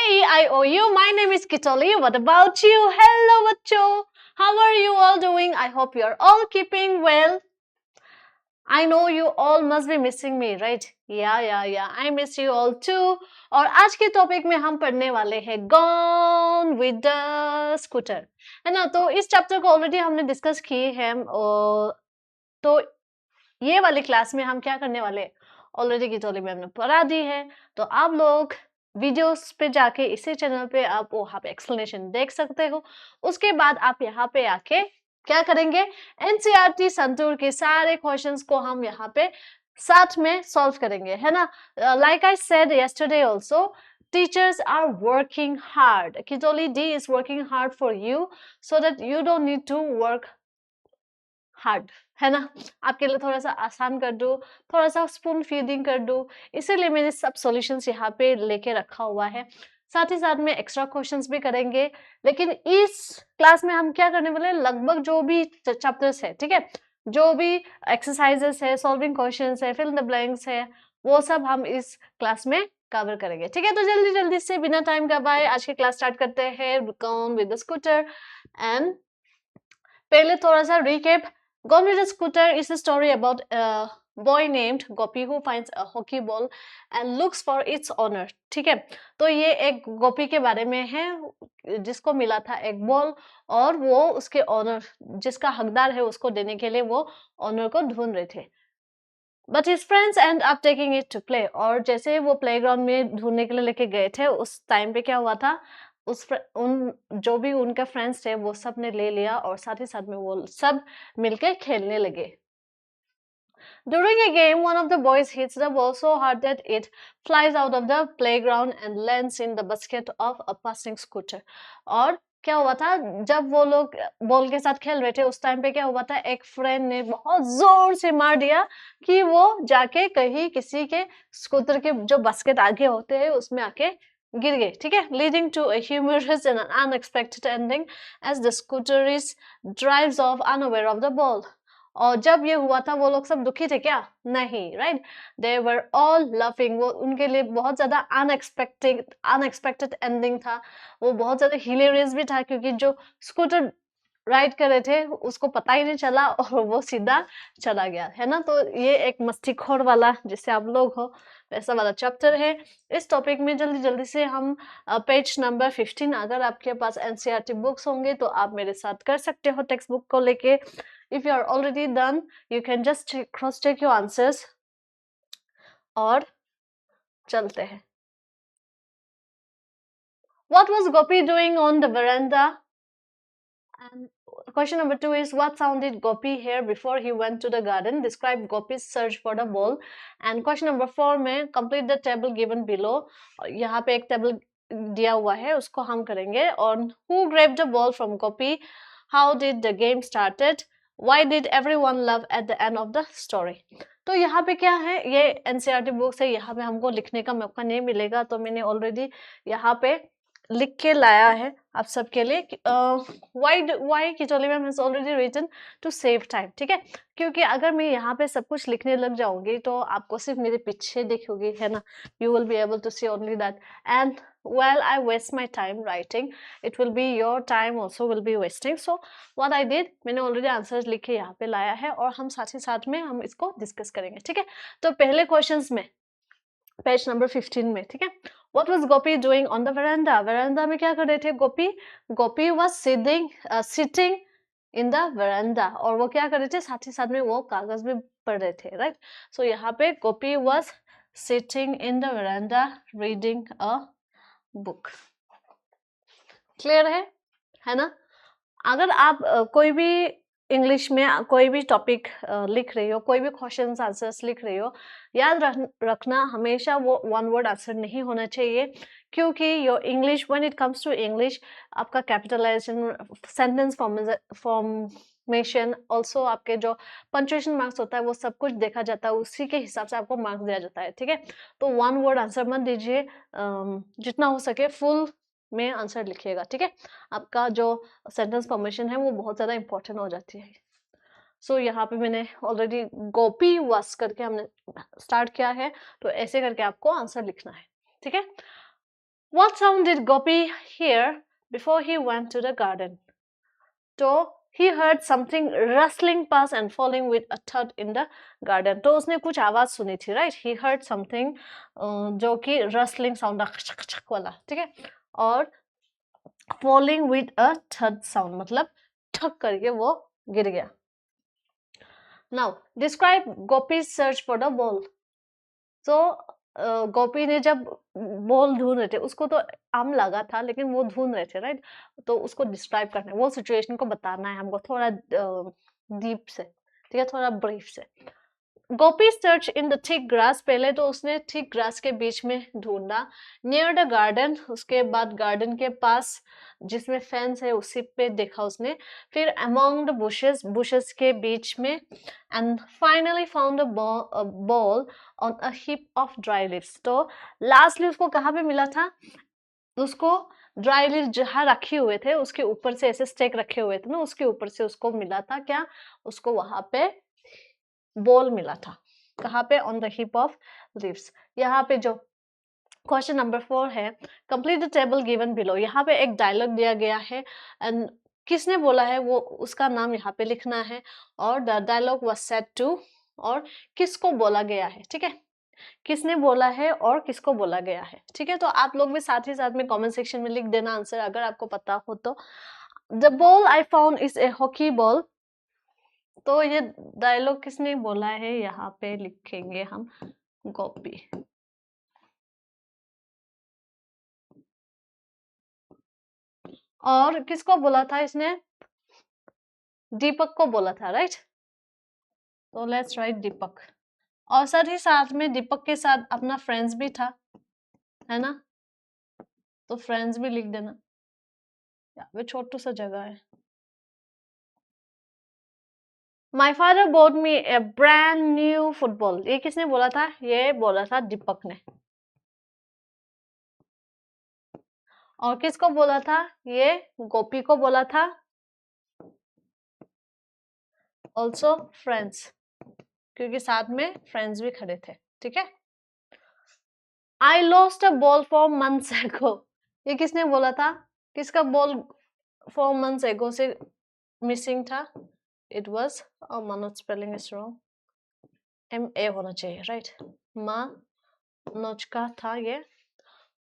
AEIOU. My name is Kitoli. What about you? Hello, बच्चों. How are you all doing? I hope you are all keeping well. I know you all must be missing me, right? Yeah. I miss you all too. और आज के topic में हम पढ़ने वाले हैं Gone with the Scooter, है ना? तो इस चैप्टर को ऑलरेडी हमने डिस्कस किए हैं. तो ये वाली क्लास में हम क्या करने वाले, ऑलरेडी किटोली मैम ने पढ़ा दी है. तो आप लोग वीडियोस पे जाके इसी चैनल पे आप वहाँ पे एक्सप्लेनेशन देख सकते हो. उसके बाद आप यहाँ पे आके क्या करेंगे, एनसीईआरटी संतूर के सारे क्वेश्चंस को हम यहाँ पे साथ में सॉल्व करेंगे, है ना? Like I said yesterday also, teachers are working hard. Kitoli D is working hard for you so that you don't need to work hard, है ना? आपके लिए थोड़ा सा आसान कर दूं, थोड़ा सा स्पून फीडिंग कर दूं, इसीलिए मैंने सब सॉल्यूशंस यहाँ पे लेके रखा हुआ है. साथ ही साथ में एक्स्ट्रा क्वेश्चंस भी करेंगे. लेकिन इस क्लास में हम क्या करने वाले हैं, लगभग जो भी चैप्टर्स है, ठीक है, जो भी एक्सरसाइजेस है, सॉल्विंग क्वेश्चंस है, फिल इन द ब्लैंक्स है, वो सब हम इस क्लास में कवर करेंगे. ठीक है, तो जल्दी से बिना टाइम गवाए आज की क्लास स्टार्ट करते हैं. Gone with the scooter. And पहले थोड़ा सा recap. Gone with a Scooter is a story about a boy named Gopi who finds a hockey ball and looks for its owner. ठीक है, तो ये एक गोपी के बारे में है जिसको मिला था एक बॉल और वो उसके ऑनर, जिसका हकदार है, उसको देने के लिए वो ऑनर को ढूंढ रहे थे. But his friends end up taking it to play. और जैसे वो प्लेग्राउंड में ढूंढने के लिए लेके गए थे, उस टाइम पे क्या हुआ था, उन जो भी उनका फ्रेंड्स थे वो सब ने ले लिया और साथ ही साथ में वो सब मिलकर खेलने लगे. During a game, one of the boys hits the ball so hard that it flies out of the playground and lands in the basket of a passing scooter. और क्या हुआ था, जब वो लोग बॉल के साथ खेल रहे थे उस टाइम पे क्या हुआ था, एक फ्रेंड ने बहुत जोर से मार दिया कि वो जाके कहीं किसी के स्कूटर के जो बास्केट आगे होते हैं उसमें आके गिर गए. ठीक है, leading to a humorous and an unexpected ending as the scooterist drives off unaware of the ball. और जब ये हुआ था वो लोग सब दुखी थे क्या? नहीं, right? They were all loving. वो उनके लिए बहुत ज्यादा अनएक्सपेक्टेड एंडिंग था. वो बहुत ज्यादा हिलेरियस भी था क्योंकि जो स्कूटर राइड कर रहे थे उसको पता ही नहीं चला और वो सीधा चला गया, है ना? तो ये एक मस्तीखोर वाला, जिससे आप लोग हो वैसा वाला चैप्टर है. इस टॉपिक में जल्दी से हम पेज नंबर 15, अगर आपके पास एनसीईआरटी बुक्स होंगे तो आप मेरे साथ कर सकते हो टेक्स्ट बुक को लेके. If you are already done, you can just cross check your answers. और चलते हैं. What was Gopi doing on the veranda? And question number 2 is, what sound did Gopi hear before he went to the garden? Describe Gopi's search for the ball. And question number 4 में complete the table given below. यहाँ पे एक table दिया हुआ है, उसको हम करेंगे. और who grabbed the ball from Gopi? How did the game started? Why did everyone love at the end of the story? तो यहाँ पे क्या है, ये एनसीईआरटी बुक्स है, यहाँ पे हमको लिखने का मौका नहीं मिलेगा, तो मैंने ऑलरेडी यहाँ पे लिख के लाया है आप सबके लिए. Why Kicholi ma'am has already written to save time. ठीक है, क्योंकि अगर मैं यहाँ पे सब कुछ लिखने लग जाऊंगी तो आपको सिर्फ मेरे पीछे दिखोगी, है ना? You will be able to see only that. And while I waste my time writing, it will be your time also will be wasting. So what I did, मैंने already answers लिख के यहाँ पे लाया है और हम साथ ही साथ में हम इसको डिस्कस करेंगे. ठीक है, तो पहले क्वेश्चंस में पेज नंबर 15 में, ठीक है, what was Gopi doing on the veranda? veranda में क्या कर रहे थे गोपी was sitting in the veranda. और वो क्या कर रहे थे, साथ ही साथ में वो कागज भी पढ़ रहे थे, राइट? सो यहाँ पे गोपी was sitting in the veranda reading a book. Clear है ना? अगर आप कोई भी इंग्लिश में कोई भी टॉपिक लिख रही हो, कोई भी क्वेश्चंस आंसर्स लिख रही हो, याद रखना हमेशा वो वन वर्ड आंसर नहीं होना चाहिए, क्योंकि your English, when it comes to English, आपका कैपिटलाइजेशन, सेंटेंस फॉर्मेशन, ऑल्सो आपके जो पंक्चुएशन मार्क्स होता है वो सब कुछ देखा जाता है, उसी के हिसाब से आपको मार्क्स दिया जाता है. ठीक है, तो वन वर्ड आंसर मत दीजिए, जितना हो सके फुल में आंसर लिखिएगा. ठीक है, आपका जो सेंटेंस फॉर्मेशन है वो बहुत ज्यादा इंपॉर्टेंट हो जाती है. सो यहाँ पे मैंने ऑलरेडी गोपी वास करके हमने स्टार्ट किया है, तो ऐसे करके आपको आंसर लिखना है. ठीक है, What sound did Gopi hear before he went to the garden? तो he heard something rustling past and falling with a thud in the garden. तो उसने कुछ आवाज सुनी थी, right? He heard something जो कि rustling sound वाला, ठीक है? और falling with a thud sound मतलब ठक करके वो गिर गया. Now describe Gopi's search for the ball. तो गोपी ने जब बॉल ढूंढ रहे थे, उसको तो आम लगा था लेकिन वो ढूंढ रहे थे, राइट? तो उसको डिस्क्राइब करना है, वो सिचुएशन को बताना है हमको थोड़ा डीप से, ठीक है, थोड़ा ब्रीफ से. Gopi search in the thick grass, पहले तो उसने थिक ग्रास के बीच में ढूंढा. नियर द गार्डन, उसके बाद गार्डन के पास जिसमें फेंस है उसी पे देखा उसने. फिर अमॉन्ग द बुशेस, बुशेस के बीच में. And finally found a ball on a hip of dry leaves. तो लास्टली उसको कहाँ पे मिला था? उसको ड्राई लीव जहाँ रखे हुए थे उसके ऊपर से ऐसे स्टेक रखे हुए थे ना, उसके ऊपर से उसको मिला था क्या? उसको वहां पे बॉल मिला था. कहाँ पे? On the hip of leaves. यहाँ पे जो क्वेश्चन नंबर 4 है, complete the table given below. यहाँ पे एक डायलॉग दिया गया है एंड किसने बोला है वो उसका नाम यहाँ पे लिखना है. और the dialogue was said to, और किसको बोला गया है, ठीक है, किसने बोला है और किसको बोला गया है, ठीक है. तो आप लोग भी साथ ही साथ में कमेंट सेक्शन में लिख देना आंसर अगर आपको पता हो तो. The ball I found is A hockey ball. तो ये डायलॉग किसने बोला है यहाँ पे लिखेंगे हम, गोपी. और किसको बोला था इसने? दीपक को बोला था, राइट? तो लेट्स राइट दीपक. और साथ ही साथ में दीपक के साथ अपना फ्रेंड्स भी था, है ना? तो फ्रेंड्स भी लिख देना, वे छोटू सा जगह है. My father boat me A brand new football. ये किसने बोला था? ये बोला था दीपक ने. और किसको बोला था? ये गोपी को बोला था. ऑल्सो फ्रेंड्स, क्योंकि साथ में फ्रेंड्स भी खड़े थे, ठीक है. I lost a ball 4 months ago. ये किसने बोला था? किसका बॉल 4 months ago से मिसिंग था? It was, Manoj spelling is wrong, MA होना चाहिए, राइट? मनोज का था ये.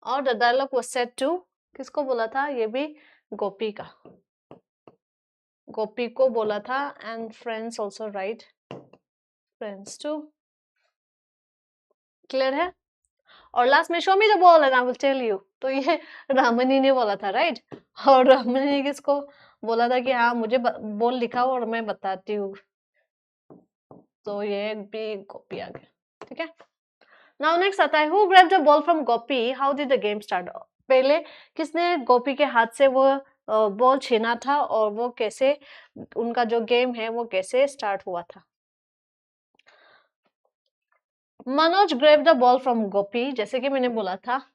और द डायलॉग वाज सेड टू, किसको बोला था? ये भी गोपी का, गोपी को बोला था. And friends also, right, friends too. Clear है? और लास्ट में show me the ball and I will tell you. तो ये रामनी ने बोला था, राइट? और रामनी ने किसको बोला था कि हाँ मुझे बॉल दिखाओ और मैं बताती हूँ. तो ये भी गोपी आ गया, ठीक है. नाउ नेक्स्ट आता है, who grabbed the ball from Gopi, how did the game start. पहले किसने गोपी के हाथ से वो बॉल छीना था और वो कैसे, उनका जो गेम है वो कैसे स्टार्ट हुआ था. Manoj grab the ball from Gopi, जैसे कि मैंने बोला था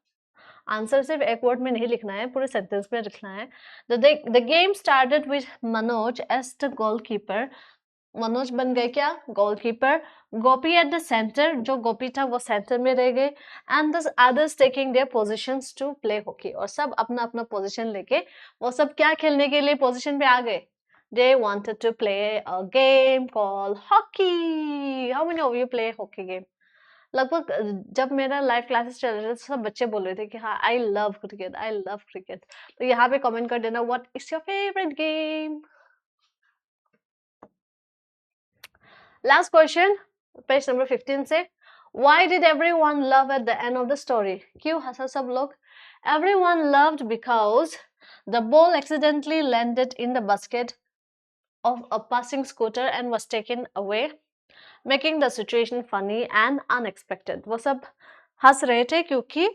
आंसर सिर्फ एक वर्ड में नहीं लिखना है, पूरे सेंटेंस में लिखना है. The game started with Manoj as the goalkeeper. Manoj बन गए क्या? Goalkeeper. Gopi at the centre, जो गोपी था वो सेंटर में रह गए. And the others taking their positions to play hockey. और सब अपना अपना पोजीशन लेके वो सब क्या खेलने के लिए पोजीशन पे आ गए? They wanted to play a game called hockey. How many of you play hockey game? लगभग जब मेरा लाइव क्लासेस चल रहे थे सब बच्चे बोल रहे थे कि हाँ I love cricket, I love cricket. तो यहाँ पे कमेंट कर देना what is your favourite game. Last question, page number 15 से. Why did everyone love at the end of the story? क्यों हंसा सब लोग? Everyone loved because the ball accidentally landed in the basket of a passing scooter and was taken away, making the situation funny and unexpected. वो सब हंस रहे थे क्योंकि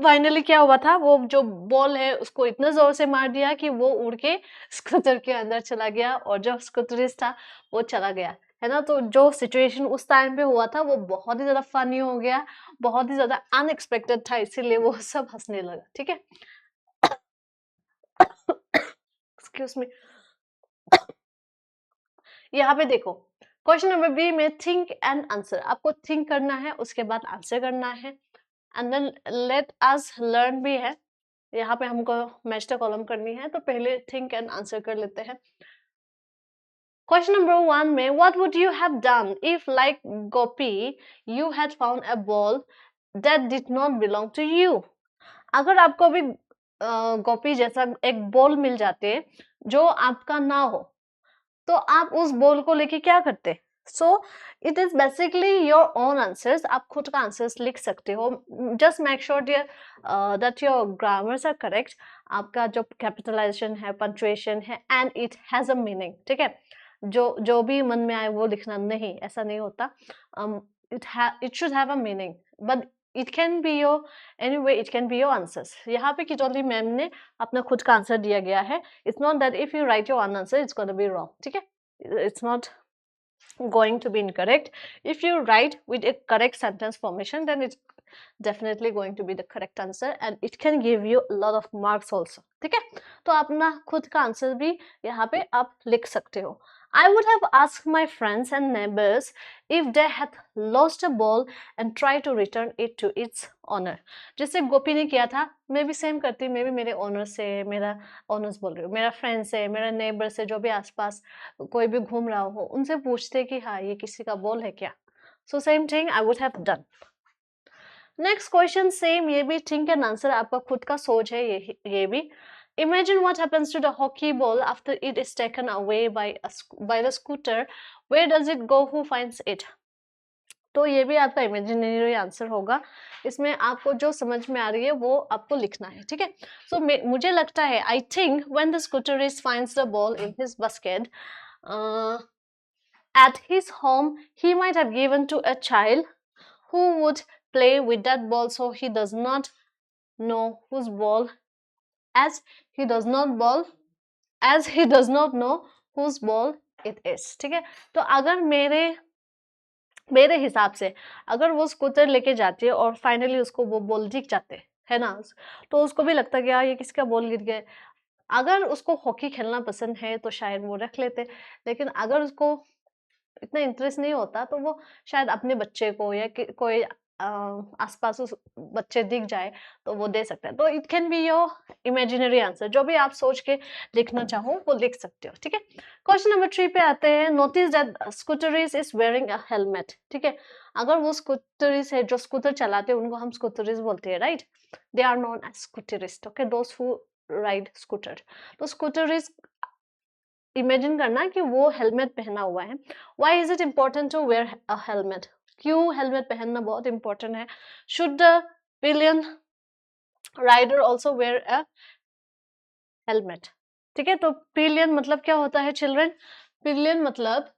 finally क्या हुआ था, वो जो बॉल है उसको इतना जोर से मार दिया कि वो उड़ के स्कूटर के अंदर चला गया और जो स्कूटरिस्ट था वो चला गया, है ना. तो जो सिचुएशन उस टाइम पे हुआ था वो बहुत ही ज्यादा फनी हो गया, बहुत ही ज्यादा अनएक्सपेक्टेड था, इसीलिए वो सब हंसने लगा, ठीक है. Excuse me. यहाँ पे देखो क्वेश्चन नंबर बी में थिंक एंड आंसर. आपको थिंक करना है, उसके बाद आंसर करना है. And then let us learn भी है, यहाँ पे हमको मैच द कॉलम करनी है, तो पहले थिंक एंड आंसर कर लेते हैं। क्वेश्चन नंबर 1 में what would you have done if like Gopi you had found a ball that did not belong to you. अगर आपको भी गोपी जैसा एक बॉल मिल जाते जो आपका ना हो, तो आप उस बॉल को लेके क्या करते? So it is basically your own answers, आप खुद का आंसर्स लिख सकते हो। Just make sure that your grammars are correct, आपका जो कैपिटलाइजेशन है, पंक्चुएशन है, and it has a meaning. ठीक है, जो भी मन में आए वो लिखना नहीं, ऐसा नहीं होता। It should have a meaning, but it can be your anyway, it can be your answers. यहाँ पे किटोली मैम ने अपना खुद का आंसर दिया गया है। It's not that if you right your own answer it's going to be wrong, ठीक है, it's not going to be incorrect. If you write with a correct sentence formation, then it's definitely going to be the correct answer and it can give you a lot of marks also. ठीक है, तो अपना खुद का answer भी यहाँ पे आप लिख सकते हो। I would have asked my friends and neighbors if they had lost a ball and tried to return it to its owner. जैसे गोपी ने किया था, मैं भी सेम करती, मैं भी मेरे ओनर से, मेरा ओनर्स बोल रही हूँ, मेरा फ्रेंड से, मेरा नेबर से, जो भी आसपास कोई भी घूम रहा हो, उनसे पूछते कि हाँ ये किसी का बॉल है क्या। So same thing I would have done. Next question same, ये भी थिंक एंड आंसर, आपका खुद का सोच है ये भी। Imagine what happens to the hockey ball after it is taken away by the scooter. Where does it go? Who finds it? तो ये भी आपका इमेजिनरी आंसर होगा। इसमें आपको जो समझ में आ रही है वो आपको लिखना है, ठीक है। सो मुझे लगता है, I think when the scooterist finds the ball in his basket at his home, he might have given to a child who would play with that ball, so he does not know whose ball, as he does not know whose ball it is। ठीक है, तो अगर मेरे हिसाब से अगर वो scooter लेके जाती है और फाइनली उसको वो बॉल दिख जाते है ना, तो उसको भी लगता है कि यार ये किसका बॉल गिर गया। अगर उसको हॉकी खेलना पसंद है तो शायद वो रख लेते, लेकिन अगर उसको इतना इंटरेस्ट नहीं होता तो वो शायद अपने बच्चे को या कोई आसपास उस बच्चे दिख जाए तो वो दे सकता है। तो it can be your imaginary answer, जो भी आप सोच के लिखना चाहो वो लिख सकते हो। ठीक है, क्वेश्चन नंबर 3 पे आते हैं। Notice that scooterist is wearing a helmet. ठीक है, अगर वो स्कूटरिस्ट है जो स्कूटर चलाते हैं उनको हम स्कूटरिस्ट बोलते हैं, right. They are known as scooterist, okay, those who ride scooter. तो स्कूटरिस्ट इमेजिन करना कि वो हेलमेट पहना हुआ है। Why is it important to wear a helmet? क्यों हेलमेट पहनना बहुत इंपॉर्टेंट है? Should the pillion rider also wear a helmet? ठीक है, तो पिलियन मतलब क्या होता है चिल्ड्रन? पिलियन मतलब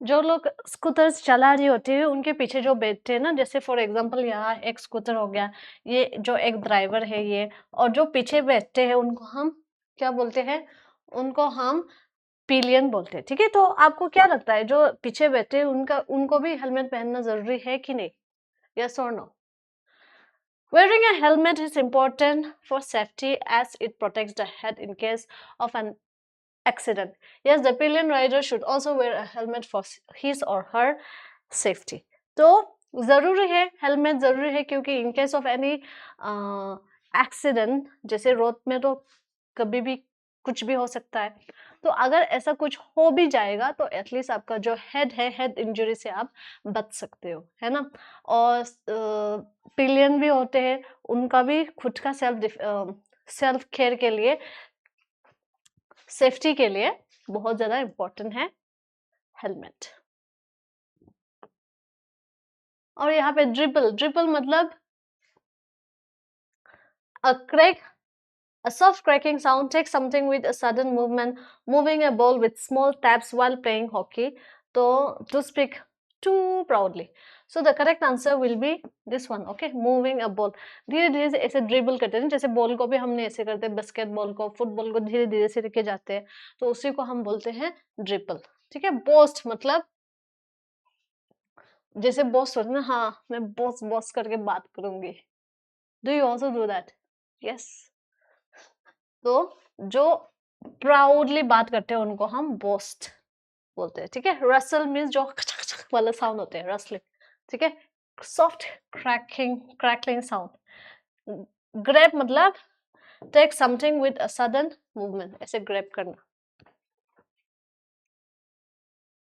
जो लोग स्कूटर चला रही होती है उनके पीछे जो बैठते हैं ना, जैसे फॉर एग्जांपल यहाँ एक स्कूटर हो गया, ये जो एक ड्राइवर है ये, और जो पीछे बैठते हैं उनको हम क्या बोलते हैं? उनको हम पिलियन बोलते हैं। ठीक है, तो आपको क्या लगता है जो पीछे बैठे हैं उनको भी हेलमेट पहनना जरूरी है कि नहीं? यस और no? Wearing a helmet is important for safety as it protects the head in case of an accident. Yes, the pillion rider should also wear a helmet for his or her safety. तो जरूरी है, helmet जरूरी है, क्योंकि in case of any accident, जैसे road में तो कभी भी कुछ भी हो सकता है, तो अगर ऐसा कुछ हो भी जाएगा तो एटलीस्ट आपका जो हेड है, हेड इंजरी से आप बच सकते हो, है ना। और पिलियन भी होते हैं, उनका भी खुद का सेल्फ केयर के लिए, सेफ्टी के लिए बहुत ज्यादा इम्पोर्टेंट है हेलमेट। और यहाँ पे ड्रिबल मतलब a soft cracking sound takes something with a sudden movement, moving a ball with small taps while playing hockey. तो to speak too proudly. So the correct answer will be this one, okay? Moving a ball. धीरे धीरे से ऐसे dribble करते हैं, जैसे ball को भी हमने ऐसे करते हैं, बास्केटबॉल को, फुटबॉल को धीरे धीरे से लेके जाते हैं, तो उसी को हम बोलते हैं ड्रिबल। ठीक है, बोस्ट मतलब जैसे बॉस होते ना, हाँ मैं बॉस करके बात करूंगी। Do you also do that? Yes. तो जो प्राउडली बात करते हैं उनको हम बोस्ट बोलते हैं। ठीक है, रसल मीन्स जो वाला साउंड होते हैं, रसलिंग। ठीक है, सॉफ्ट क्रैकलिंग साउंड। ग्रैब मतलब take something with a sudden movement, ऐसे ग्रैब करना।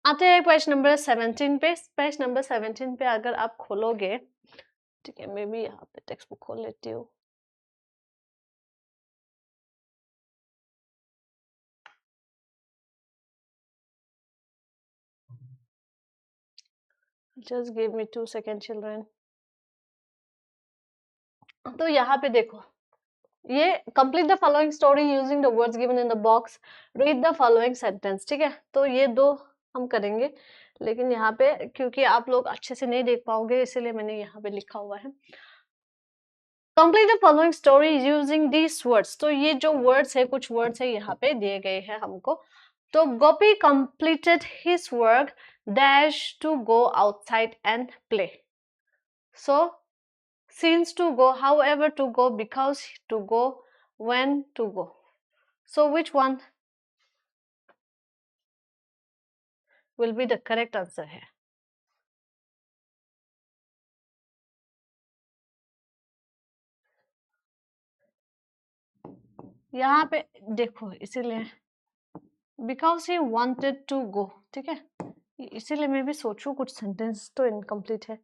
आते हैं पेज नंबर 17 पे। पेज नंबर 17 पे अगर आप खोलोगे, ठीक है, मैं भी यहाँ पे टेक्स्ट बुक खोल लेती हूँ। Just give me 2 seconds, children. तो यहाँ पे देखो, ये complete the following story using the words given in the box, read the following sentence, ठीक है। तो ये दो हम करेंगे, लेकिन यहाँ पे क्योंकि आप लोग अच्छे से नहीं देख पाओगे इसीलिए मैंने यहाँ पे लिखा हुआ है complete the following story using these words। तो ये जो words है, कुछ words है यहाँ पे दिए गए हैं हमको। तो Gopi completed his work dash to go outside and play। So since to go, however to go, because to go, when to go। So which one will be the correct answer है? यहाँ पे देखो, इसीलिए because he wanted to go, ठीक है, इसीलिए मैं भी सोचूं कुछ सेंटेंस तो इनकम्प्लीट है।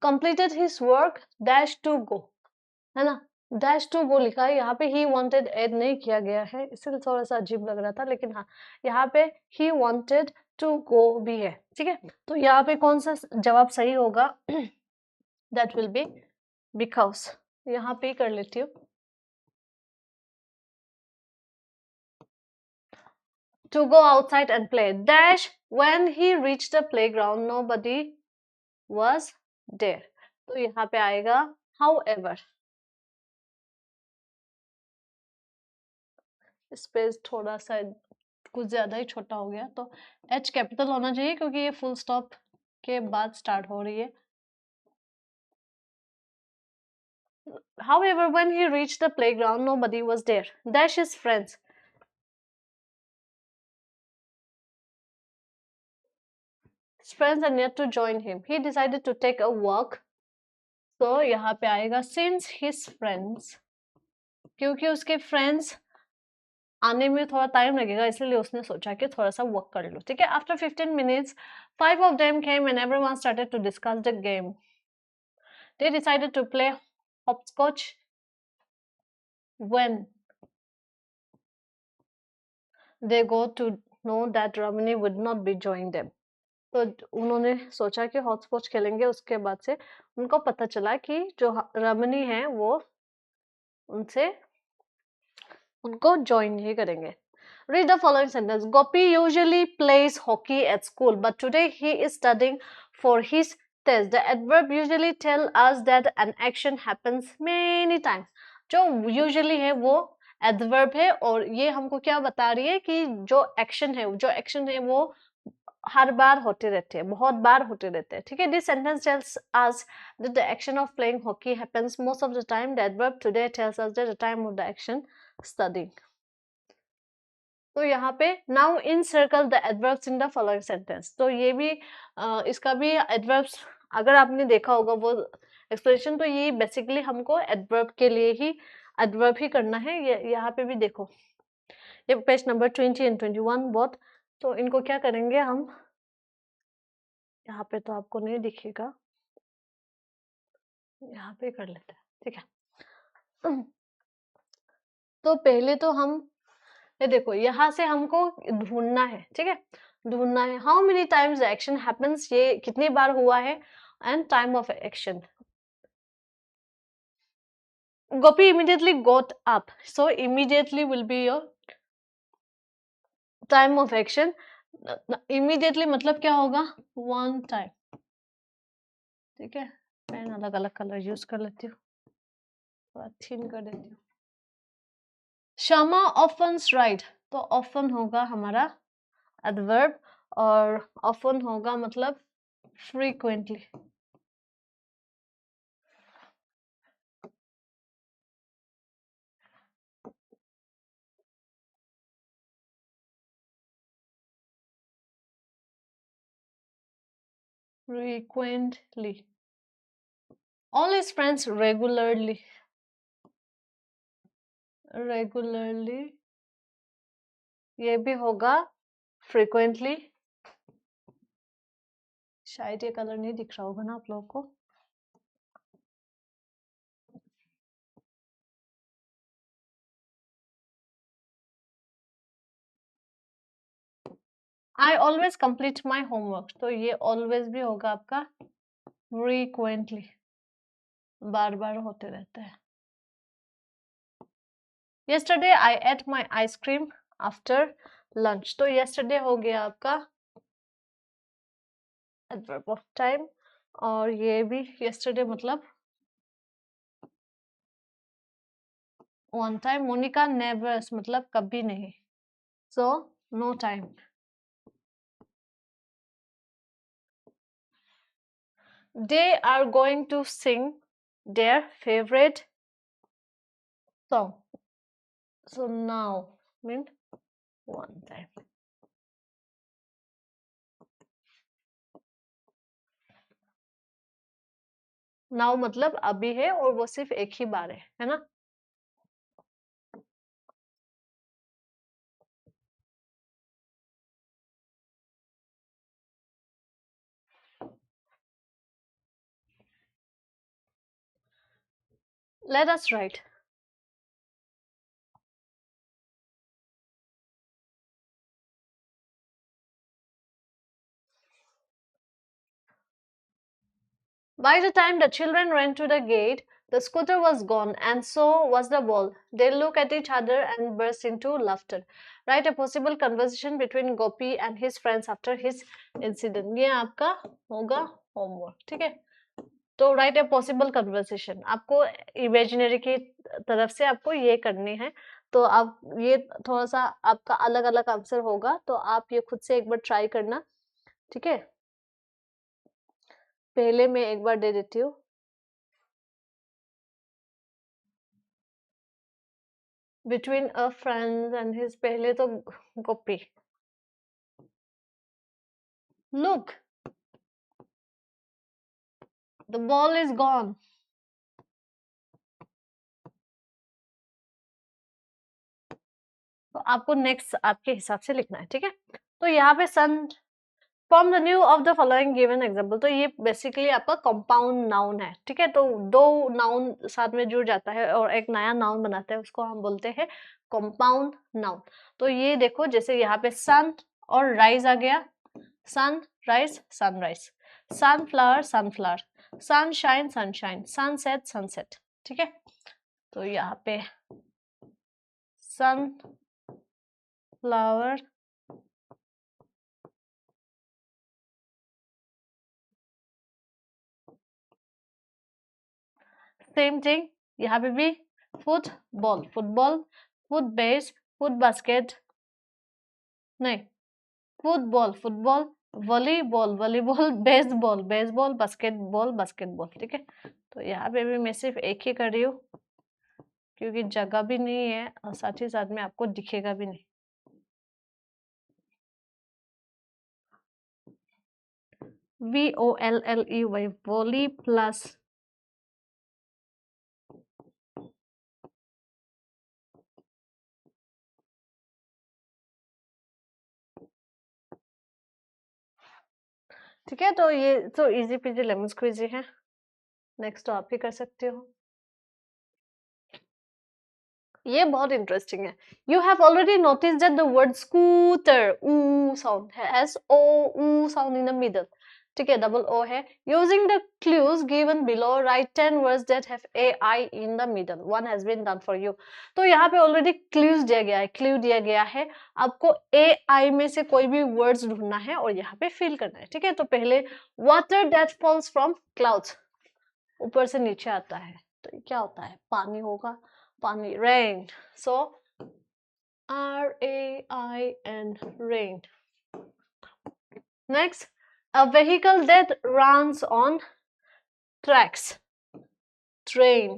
completed his work dash to go, है ना, डैश टू गो लिखा है, यहाँ पे ही वांटेड ऐड नहीं किया गया है, इसलिए थोड़ा सा अजीब लग रहा था, लेकिन हाँ यहाँ पे ही वांटेड टू गो भी है, ठीक है। तो यहाँ पे कौन सा जवाब सही होगा? That will be because. यहाँ पे कर लेती हूँ। To go outside and play dash when he reached the playground nobody was there। तो यहाँ पे आएगा however। स्पेस थोड़ा सा कुछ ज्यादा ही छोटा हो गया, तो H कैपिटल होना चाहिए क्योंकि ये फुल स्टॉप के बाद स्टार्ट हो रही है। However, when he reached the playground, nobody was there. Dash his friends. His friends are yet to join him. He decided to take a walk. So यहाँ पे आएगा since his friends, क्योंकि उसके friends आने में थोड़ा टाइम लगेगा, इसलिए उसने सोचा कि थोड़ा सा वॉक कर लो, ठीक है। After 15 minutes, 5 of them came and everyone started to discuss the game. They decided to play hopscotch when they got to know that Ramani would not be joining them। तो उन्होंने सोचा कि हॉटस्पॉच खेलेंगे, उसके बाद से उनको पता चला कि जो रमनी है वो उनसे उनको ज्वाइन नहीं करेंगे। Read the following sentence. Gopi usually plays hockey at school, but today he is studying for his test. The adverb usually tell us that an action happens many times। जो usually है वो adverb है, और ये हमको क्या बता रही है कि जो action है वो हर बार होते रहते हैं, बहुत बार होते रहते हैं, ठीक है। This sentence tells us that the action of playing hockey happens most of the time। The adverb today tells us that the time of the action studying। तो यहाँ पे now encircle the adverbs in the following sentence। तो ये भी इसका भी adverbs अगर आपने देखा होगा वो एक्सप्रेशन, तो ये बेसिकली हमको adverb के लिए ही adverb ही करना है। ये यहाँ पे भी देखो, ये पेज नंबर 20 एंड 21 बहुत, तो इनको क्या करेंगे हम, यहाँ पे तो आपको नहीं दिखेगा, यहाँ पे कर लेते हैं, ठीक है। तो पहले तो हम ये देखो, यहाँ से हमको ढूंढना है, ठीक है, ढूंढना है how many times the action happens, ये कितनी बार हुआ है, and time of action. Gopi immediately goat up, so immediately will be your time of action. Immediately मतलब क्या होगा, वन टाइम, ठीक है। मैं अलग अलग कलर यूज कर लेती हूँ, थोड़ा थिन कर देती हूँ। Shama often ride, तो often होगा हमारा adverb, और often होगा मतलब frequently। frequently, all his friends regularly, ये भी होगा frequently। शायद ये कलर नहीं दिख रहा होगा ना आप लोगों को। I always complete my homework, तो ये always भी होगा आपका frequently, बार बार होते रहता है। Yesterday I ate my ice cream after lunch, तो yesterday हो गया आपका adverb of time, और ये भी yesterday मतलब one time। मोनिका never मतलब कभी नहीं, so no time। They are going to sing their favorite song, so now mean one time। now मतलब अभी है और वो सिर्फ एक ही बार है ना। Let us write। By the time the children ran to the gate, the scooter was gone, and so was the ball. They looked at each other and burst into laughter। Write a possible conversation between Gopi and his friends after his incident। ये आपका होगा homework, ठीक है। तो right a possible conversation, आपको imaginary की तरफ से आपको ये करनी है। तो आप ये थोड़ा सा आपका अलग अलग आंसर होगा, तो आप ये खुद से एक बार ट्राई करना, ठीक है। पहले मैं एक बार दे देती हूँ। Between a friend and his, पहले तो Gopi. Look the ball is gone. तो आपको नेक्स्ट आपके हिसाब से लिखना है, ठीक है। तो यहाँ पे son form the new of the following given example, तो ये बेसिकली आपका कंपाउंड नाउन है, ठीक है। तो दो नाउन साथ में जुड़ जाता है और एक नया नाउन बनाता है, उसको हम बोलते हैं कंपाउंड नाउन। तो ये देखो, जैसे यहाँ पे सन और राइज आ गया, sun rise sunrise, sunflower sunflower, sunshine sunshine, sunset sunset, ठीक है। तो यहाँ पे सनफ्लावर, सेम थिंग यहाँ पे भी, football football, foot base, foot basket, नहीं, football football, volleyball volleyball, baseball baseball, basketball basketball, ठीक है। तो यहाँ पे भी मैं सिर्फ एक ही कर रही हूँ, क्योंकि जगह भी नहीं है और साथ ही साथ में आपको दिखेगा भी नहीं। VOLLEY, वॉली प्लस ठीक है। तो ये तो इजी पीजी लेमन स्क्वीजी है। नेक्स्ट तो आप ही कर सकते हो। ये बहुत इंटरेस्टिंग है। You have already notice that the word scooter, ऊ साउंड है, SO ऊ साउंड इन द मिडल, ठीक है, डबल ओ है। Using the clues given below, write 10 words that have AI in the middle. One has been done for you. तो यहाँ पे already clues दिया गया है, क्लू दिया गया है, आपको AI में से कोई भी वर्ड्स ढूंढना है और यहाँ पे फिल करना है, ठीक है। तो पहले water that falls from clouds, ऊपर से नीचे आता है, तो क्या होता है, पानी होगा, पानी, rain, so RAIN, rain। Next, a vehicle that runs on tracks, train,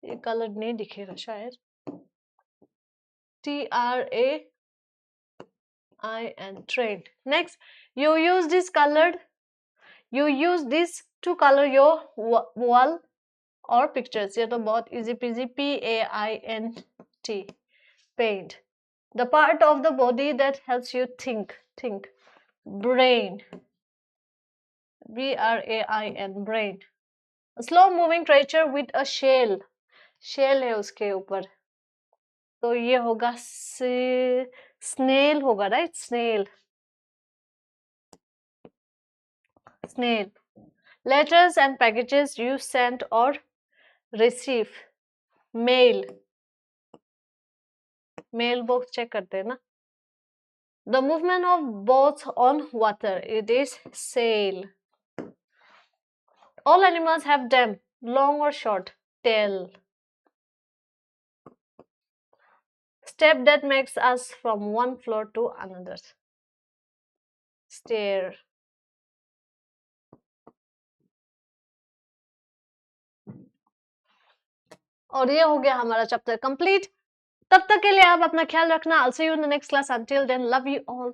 ये कलर नहीं दिखेगा शायद, TRAIN, train। Next, you use this colored You use this to color your wall or pictures. ये तो बहुत easy peasy. P-A-I-N-T. Paint. The part of the body that helps you think. Brain. B-R-A-I-N. Brain. A slow moving creature with a shell. Shell है उसके ऊपर. तो ये होगा snail होगा, right? Snail. Letters and packages you send or receive. Mail. Mailbox check करते हैं ना. The movement of boats on water. It is sail. All animals have them. Long or short. Tail. Step that makes us from one floor to another. Stair. और ये हो गया हमारा chapter complete. तब तक के लिए आप अपना ख्याल रखना. I'll see you in the next class. Until then, love you all.